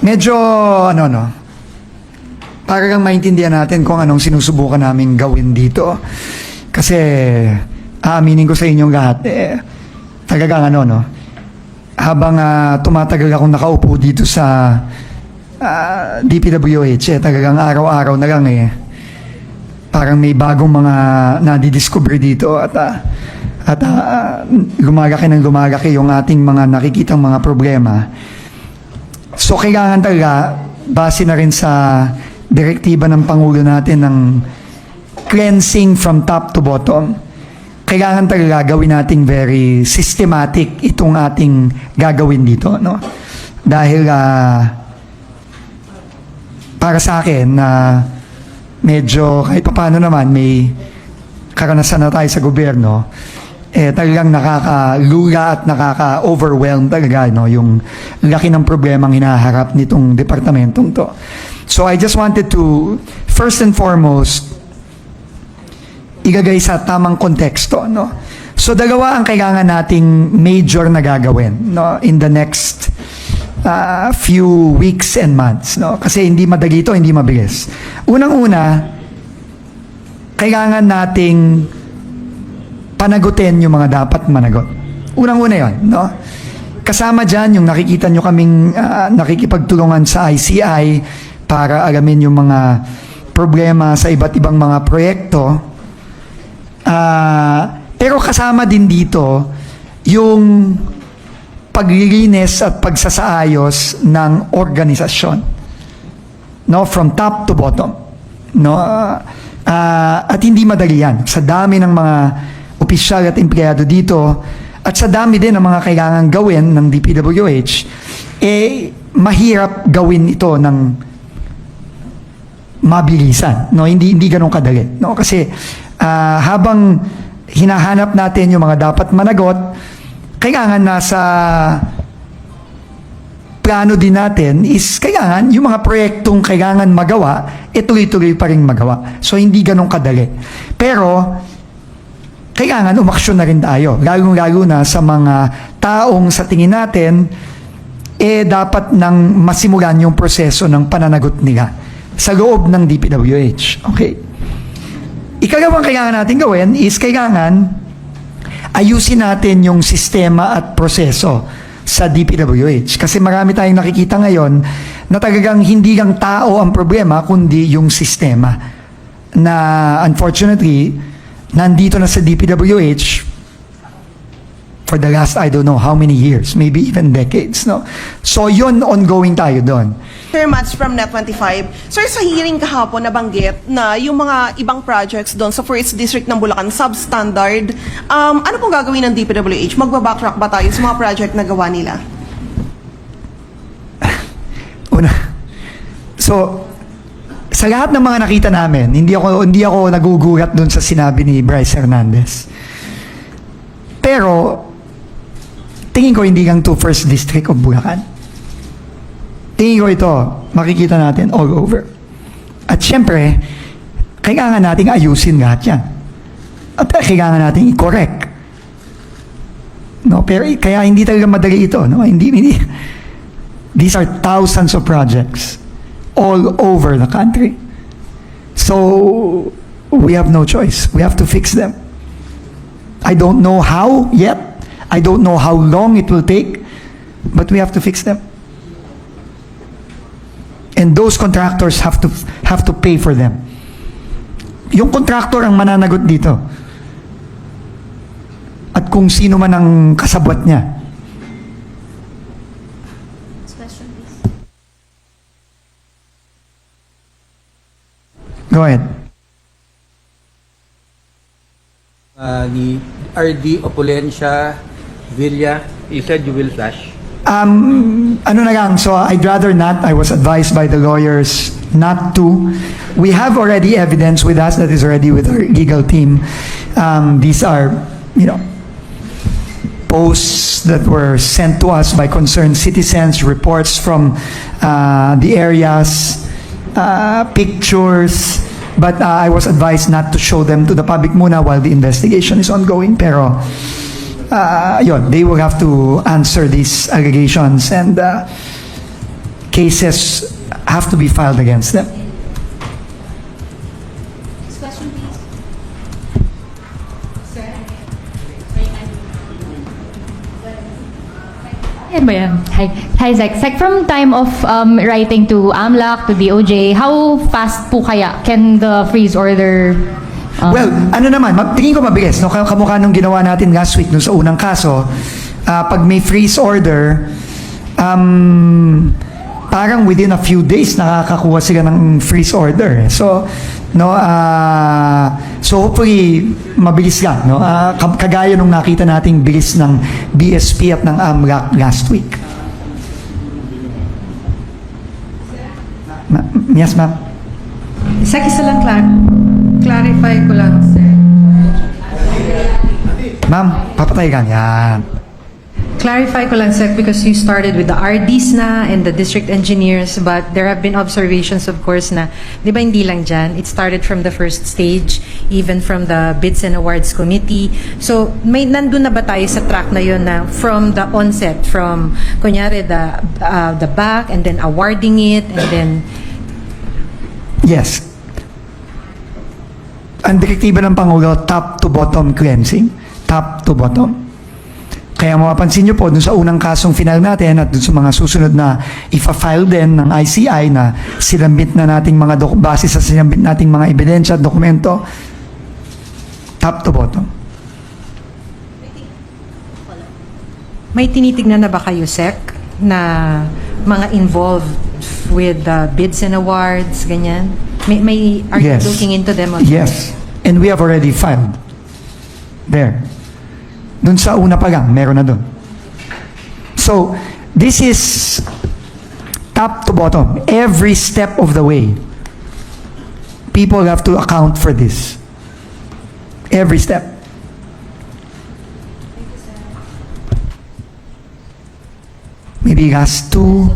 medyo, para lang maintindihan natin kung anong sinusubukan namin gawin dito. Kasi, aaminin ko sa inyong lahat, talagang habang tumatagal akong nakaupo dito sa DPWH, talagang araw-araw na lang parang may bagong mga nadidiscover dito at lumalaki ng lumalaki yung ating mga nakikitang mga problema. So kailangan talaga, base na rin sa direktiba ng Pangulo natin ng cleansing from top to bottom, kailangan talaga gawin nating very systematic itong ating gagawin dito, no? Dahil para sa akin na medyo kahit paano naman may karanasan na tayo sa gobyerno, talagang nakakalula at nakaka-overwhelm talaga, no, yung laki ng problemang hinaharap nitong departamentong to. So I just wanted to first and foremost igagay sa tamang konteksto, no. So dalawa ang kailangan nating major na gagawin, no, in the next few weeks and months, no? Kasi hindi madali ito, hindi mabilis. Unang-una, kailangan nating panagutin yung mga dapat managot. Unang-una yun, no? Kasama dyan yung nakikita nyo kaming nakikipagtulungan sa ICI para alamin yung mga problema sa iba't ibang mga proyekto. Pero kasama din dito yung paglilinis at pagsasaayos ng organisasyon, no, from top to bottom, no, at hindi madali yan sa dami ng mga opisyal at empleyado dito at sa dami din ng mga kailangan gawin ng DPWH. Mahirap gawin ito ng mabilisan, no, hindi ganun kadali, no, kasi habang hinahanap natin yung mga dapat managot, kailangan nasa plano din natin is kailangan yung mga proyektong kailangan magawa, tuloy-tuloy pa rin magawa. So, hindi ganun kadali. Pero, kailangan umaksyon na rin tayo. Lalong-lalo na sa mga taong sa tingin natin, dapat nang masimulan yung proseso ng pananagot nila sa loob ng DPWH. Okay. Ikalawang kailangan natin gawin is kailangan ayusin natin yung sistema at proseso sa DPWH. Kasi marami tayong nakikita ngayon na talagang hindi lang tao ang problema, kundi yung sistema. Na unfortunately, nandito na sa DPWH for the last, I don't know how many years, maybe even decades, no? So yun, ongoing tayo doon. Sir Mats from Net25. Sir, sa hearing kahapon nabanggit na yung mga ibang projects doon sa 1st District ng Bulacan substandard. Ano pong gagawin ng DPWH? Magbabacktrack ba tayo sa mga project na gawa nila? So, sa lahat ng mga nakita namin, hindi ako nagugulat doon sa sinabi ni Bryce Hernandez. Pero, tingin ko hindi lang to 1st District of Bulacan. Tingin ko ito, makikita natin all over. At syempre, kailangan nating ayusin lahat yan. At kailangan nating i-correct. No, pero kaya hindi talaga madali ito. No? Hindi. These are thousands of projects all over the country. So, we have no choice. We have to fix them. I don't know how yet. I don't know how long it will take. But we have to fix them. And those contractors have to pay for them. Yung contractor ang mananagot dito. At kung sino man ang kasabwat niya. Question, please. Go ahead. Ni RD Opulencia Villa, you said you will flash. Ano na lang, so I'd rather not. I was advised by the lawyers not to. We have already evidence with us that is already with our legal team. These are, posts that were sent to us by concerned citizens, reports from the areas, pictures, but I was advised not to show them to the public muna while the investigation is ongoing. Pero yun, they will have to answer these allegations, and cases have to be filed against them. Next question, please. Yan ba yan? Hi, Zach. Zach, from time of writing to AMLAC, to DOJ, how fast po kaya can the freeze order... Well, ano naman, tingin ko mabilis, no? Kamukha nung ginawa natin last week, no, sa unang kaso, pag may freeze order, parang within a few days nakakakuha sila ng freeze order. So, no, so hopefully mabilis lang, no? Kagaya nung nakita nating bilis ng BSP at ng AMLAC last week. Yes, ma'am. Sek, isa lang clarify ko lang, sir. Ma'am, papatay ka. Yan. Clarify ko lang, Sek, because you started with the RDs na and the district engineers, but there have been observations, of course, na, di ba hindi lang dyan, it started from the first stage, even from the Bids and Awards Committee. So, nandun na ba tayo sa track na yun na from the onset, from, kunyari, the back, and then awarding it, and then... Yes. Ang direktiba ng Pangulo, top to bottom cleansing. Top to bottom. Kaya mapapansin nyo po, dun sa unang kasong final natin at dun sa mga susunod na ifa-file din ng ICI na sinambit na nating mga base sa sinambit nating mga ebidensya at dokumento, top to bottom. May tinitignan na ba kayo, Sek, na mga involved with bids and awards, ganyan? Are you Yes. looking into them? Also? Yes. And we have already filed. There. Dun sa una pa lang, meron na dun. So, this is top to bottom. Every step of the way. People have to account for this. Every step. Maybe last two.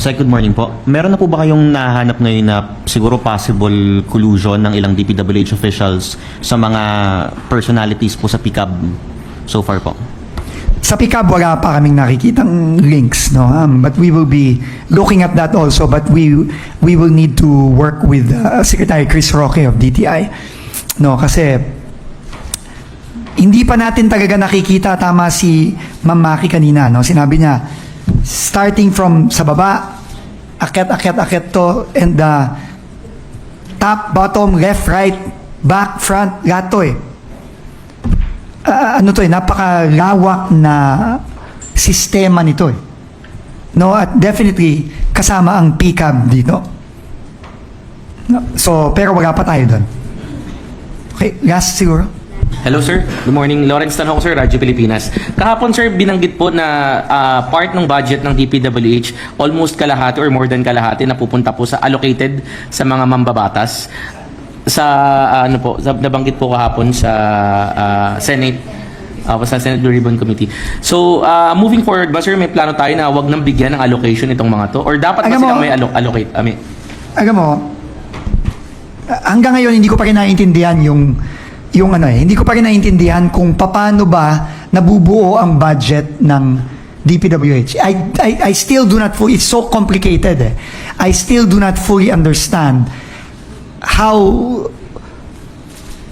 Sir, good morning po. Meron na po ba kayong nahanap ngayon na siguro possible collusion ng ilang DPWH officials sa mga personalities po sa PICAB so far po? Sa PICAB, wala pa kaming nakikitang links, no? But we will be looking at that also, but we will need to work with Secretary Chris Roque of DTI. No, kasi hindi pa natin talaga nakikita, tama si Ma'am Maki kanina, no? Sinabi niya, starting from sa baba, akyat to, and top, bottom, left, right, back, front, lahat to eh. Ano to eh, napakalawak na sistema nito eh. No, at definitely kasama ang PCAB dito. No, so, pero wala pa tayo doon. Okay, last siguro. Hello sir, good morning. Lawrence Tanhong sir, Radyo Pilipinas. Kahapon sir, binanggit po na part ng budget ng DPWH, almost kalahati or more than kalahati na pupunta po sa allocated sa mga mambabatas. Sa nabanggit po kahapon sa Senate, sa Senate Blue Ribbon Committee. So, moving forward ba sir, may plano tayo na wag nang bigyan ng allocation itong mga to? Or dapat ba silang may allocate? Alam mo, hanggang ngayon hindi ko pa rin naiintindihan yung ano hindi ko pa rin naiintindihan kung paano ba nabubuo ang budget ng DPWH. I still do not fully, it's so complicated eh. I still do not fully understand how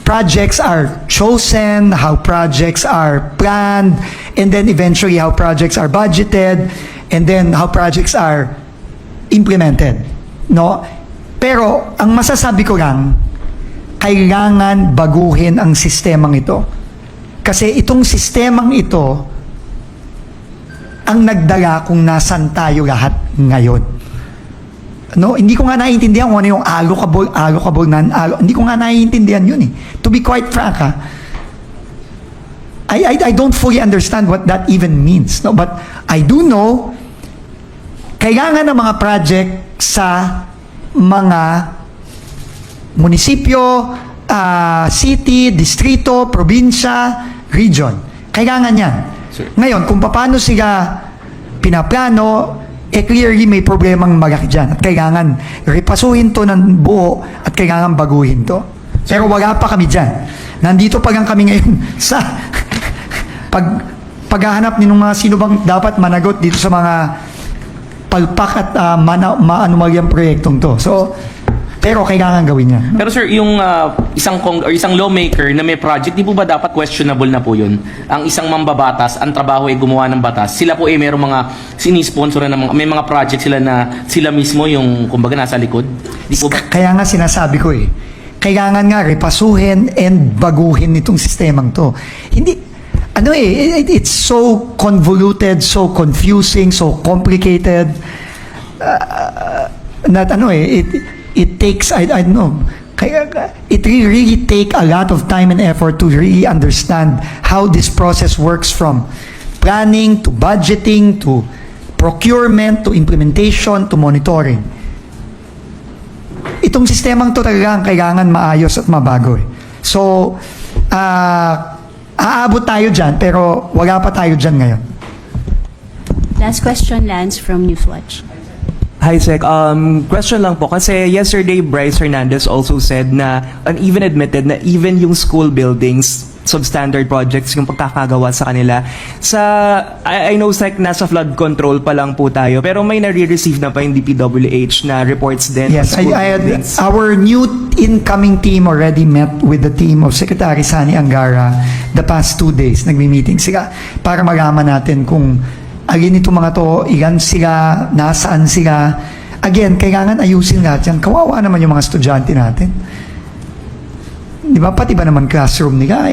projects are chosen, how projects are planned, and then eventually how projects are budgeted, and then how projects are implemented. No? Pero ang masasabi ko lang, kailangan baguhin ang sistemang ito. Kasi itong sistemang ito ang nagdala kung nasan tayo lahat ngayon. No, hindi ko nga naiintindihan kung ano yung allocable, hindi ko nga naiintindihan yun eh. To be quite frank, I don't fully understand what that even means. No, but I do know kailangan ng mga project sa mga munisipyo, city, distrito, probinsya, region. Kailangan yan. Ngayon, kung paano sila pinaplano, clearly may problemang malaki dyan. At kailangan repasuhin to ng buo at kailangan baguhin to. Pero wala pa kami dyan. Nandito pa lang kami ngayon sa paghahanap ni mga sino bang dapat managot dito sa mga palpak at maanumalyang proyektong to. So, pero kailangan gawin yan. Pero sir, yung isang lawmaker na may project, di po ba dapat questionable na po yun? Ang isang mambabatas, ang trabaho ay gumawa ng batas. Sila po merong mga sinisponsor na may mga project sila na sila mismo yung kumbaga nasa likod. Di po ba? Kaya nga sinasabi ko kailangan nga repasuhin and baguhin itong sistemang to. Hindi, it's so convoluted, so confusing, so complicated, that it takes, I don't know, it really take a lot of time and effort to really understand how this process works, from planning to budgeting to procurement to implementation to monitoring. Itong sistemang to talagang kailangan maayos at mabago. So, aabot tayo dyan, pero wala pa tayo dyan ngayon. Last question, Lance from Newswatch. Hi, Sec. Question lang po. Kasi yesterday, Bryce Hernandez also said na, and even admitted na even yung school buildings, substandard projects, yung pagkakagawa sa kanila. I know, Sec, nasa flood control pa lang po tayo, pero may nare-receive na pa yung DPWH na reports din. Yes, on school buildings. our new incoming team already met with the team of Secretary Sani Angara the past 2 days. Nagmi-meeting sila para malaman natin kung alin itong mga to, ilan sila, nasaan sila. Again, kailangan ayusin lahat yan. Kawawa naman yung mga estudyante natin. Di ba? Pati ba naman classroom nila,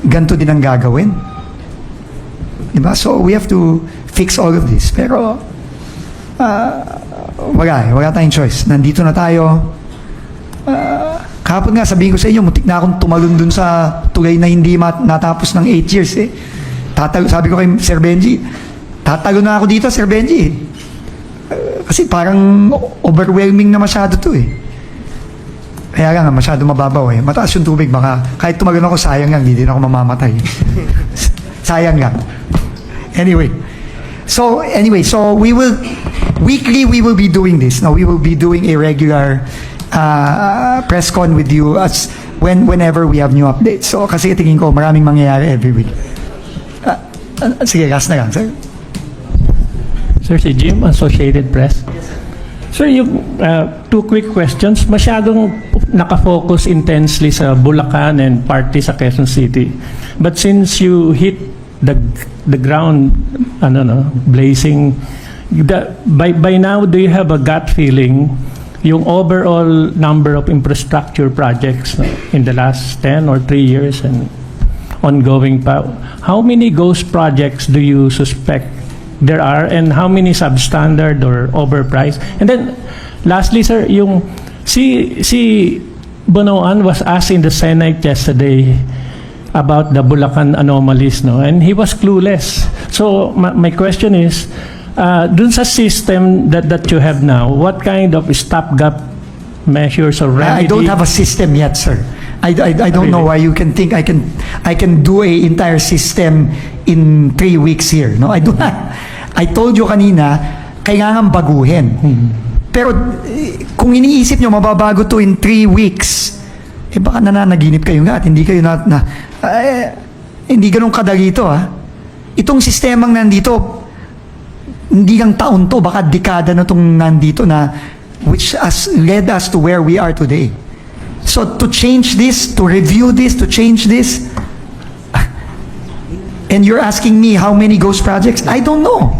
ganito din ang gagawin. Di ba? So, we have to fix all of this. Pero, wala tayong choice. Nandito na tayo. Kahapon nga, sabihin ko sa inyo, mutik na akong tumalon dun sa tulay na hindi natapos ng 8 years sabi ko kay Sir Benji, tatalo na ako dito, Sir Benji. Kasi parang overwhelming na masyado to Kaya nga, masyado mababaw Mataas yung tubig, baka kahit tumalon ako, sayang lang, hindi din ako mamamatay. Sayang lang. Anyway, so weekly we will be doing this. Now, we will be doing a regular press con with you whenever we have new updates. So, kasi tingin ko, maraming mangyayari every week. Sige, last na lang, sir. Sir, si Jim, Associated Press. Sir, yung 2 quick questions. Masyadong nakafocus intensely sa Bulacan and partly sa Quezon City. But since you hit the ground, blazing, by now, do you have a gut feeling yung overall number of infrastructure projects in the last 10 or 3 years and ongoing pa? How many ghost projects do you suspect there are, and how many substandard or overpriced? And then, lastly, sir, yung si Bonoan was asked in the Senate yesterday about the Bulacan anomalies, and he was clueless. So, my question is, dun sa system that you have now, what kind of stopgap measures or remedy? I don't have a system yet, sir. I don't know why you can think I can do a entire system in 3 weeks here. No, I do not. I told you kanina, kailangan baguhin. Pero kung iniisip nyo mababago to in 3 weeks, baka nananaginip kayo nga at hindi kayo hindi ganun kadali ito Itong sistemang nandito, hindi lang taon to, baka dekada na itong nandito which has led us to where we are today. So to change this, to review this, to change this, and you're asking me how many ghost projects? I don't know.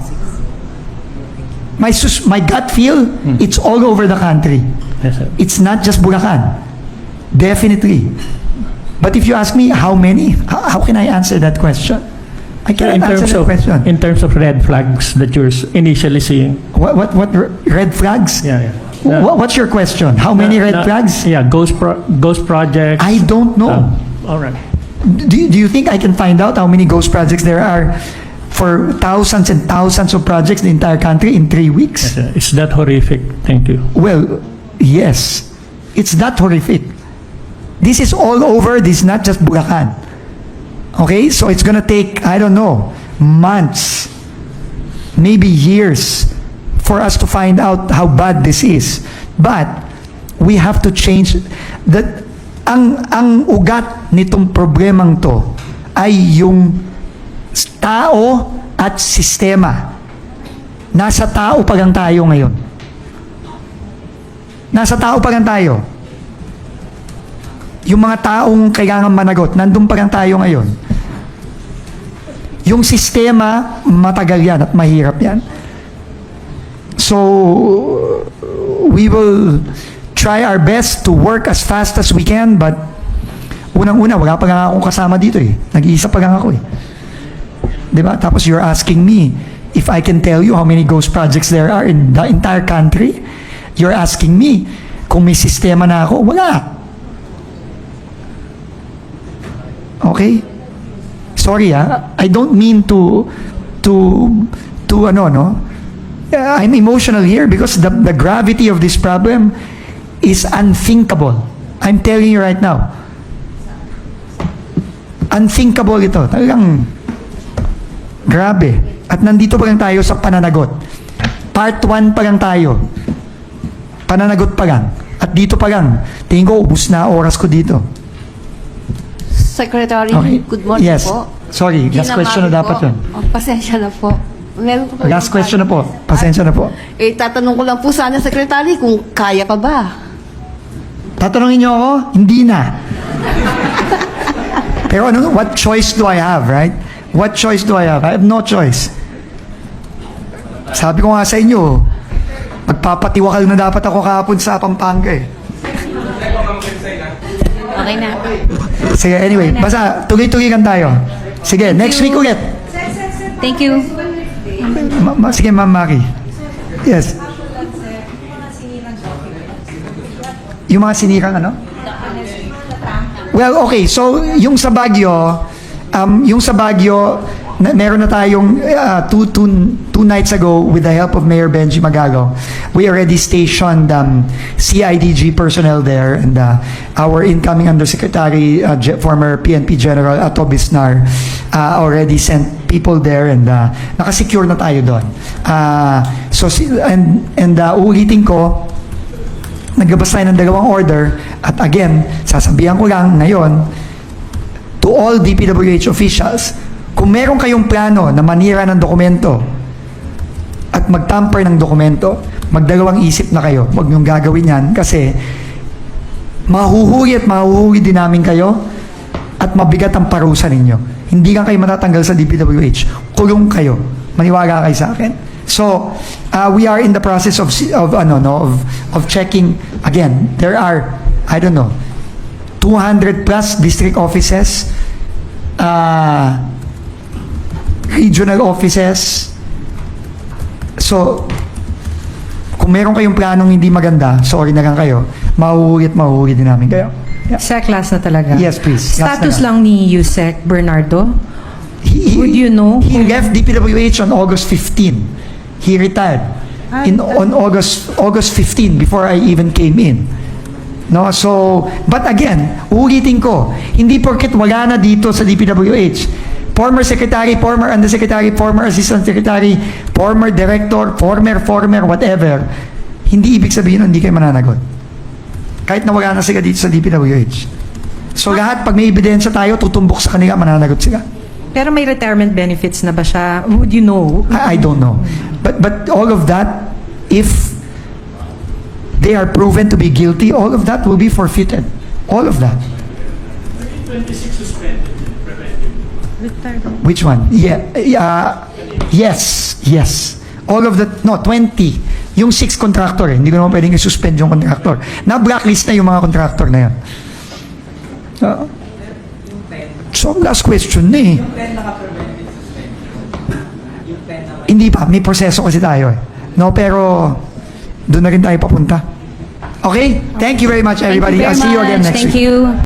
My gut feel, it's all over the country. Yes, sir. It's not just Bulacan. Definitely. But if you ask me how many, how can I answer that question? I cannot answer that question. In terms of red flags that you're initially seeing. What red flags? Yeah. What's your question? How many red flags? Yeah, ghost projects. I don't know. All right. Do you think I can find out how many ghost projects there are for thousands and thousands of projects in the entire country in 3 weeks? Yes, sir. It's that horrific. Thank you. Well, yes. It's that horrific. This is all over. This is not just Bulacan. Okay? So it's gonna take, I don't know, months, maybe years for us to find out how bad this is. But we have to change that. Ang ugat nitong problemang to ay yung tao at sistema. Nasa tao pa lang tayo ngayon. Nasa tao pa lang tayo. Yung mga taong kailangan managot, nandun pa lang tayo ngayon. Yung sistema, matagal yan at mahirap yan. So, we will try our best to work as fast as we can, but unang-una, wala pa lang akong kasama dito eh. Nag-iisa pa lang ako eh. Diba? Tapos you're asking me if I can tell you how many ghost projects there are in the entire country. You're asking me kung may sistema na ako. Wala. Okay? Sorry I don't mean to ano, no? I'm emotional here because the gravity of this problem is unthinkable. I'm telling you right now. Unthinkable ito. Talagang grabe. At nandito pa lang tayo sa pananagot. Part 1 pa lang tayo. Pananagot pa lang. At dito pa lang. Tingin ko, ubus na oras ko dito. Secretary, Okay. good morning Yes. po. Sorry, last Gina question na Mavi dapat po. yun. Oh, pasensya na po. Meron po Last question na po. Pasensya na po. tatanong ko lang po sana, Secretary, kung kaya pa ba? Tatanungin niyo ako? Hindi na. Pero ano, what choice do I have, right? What choice do I have? I have no choice. Sabi ko nga sa inyo, magpapatiwakal na dapat ako kahapon sa Pampanga eh. Okay na. Sige, anyway, basta tuloy-tuloy lang tayo. Sige, next week ulit. Thank you. Sige, Ma'am Maki. Yes. Yung mga sinirang ano? Well, okay. So, yung sa Baguio, meron na tayong two nights ago with the help of Mayor Benji Magalo. We already stationed CIDG personnel there, and our incoming Undersecretary, former PNP General Ato Bisnar, already sent people there, and nakasecure na tayo doon. Uulitin ko, naglabas tayo ng 2 order, at again, sasabihan ko lang ngayon, to all DPWH officials, kung meron kayong plano na manira ng dokumento at magtamper ng dokumento, magdalawang isip na kayo. Huwag niyong gagawin yan kasi mahuhuli din namin kayo at mabigat ang parusa ninyo. Hindi lang kayo matatanggal sa DPWH. Kulong kayo. Maniwala kayo sa akin. So, we are in the process of checking. Again, there are, 200 plus district offices, regional offices. So, kung meron kayong planong hindi maganda, sorry na lang kayo, mahuhuli din namin kayo. Yeah. Sec, last na talaga. Yes, please. Last Status na lang ni Yusek Bernardo. Would you know? He left DPWH on August 15. He retired on August 15 before I even came in. No, so, but again, ulitin ko, hindi porket wala na dito sa DPWH. Former secretary, former undersecretary, former assistant secretary, former director, former, whatever, hindi ibig sabihin hindi kayo mananagot. Kahit na wala na sila dito sa DPWH. So lahat, pag may ebidensya tayo, tutumbok sa kanila, mananagot sila. Pero may retirement benefits na ba siya? Would you know? I don't know. But all of that, if they are proven to be guilty, all of that will be forfeited. All of that. 26 suspended. Which one? Yes. All of that, no, 20. Yung 6 contractor, hindi ko naman pwedeng i-suspend yung contractor. Na-blacklist na yung mga contractor na yan. So, last question na eh. Hindi pa, may proseso kasi tayo eh. No, pero doon na rin tayo papunta. Okay? Thank you very much, everybody. I'll see you again next week. Thank you.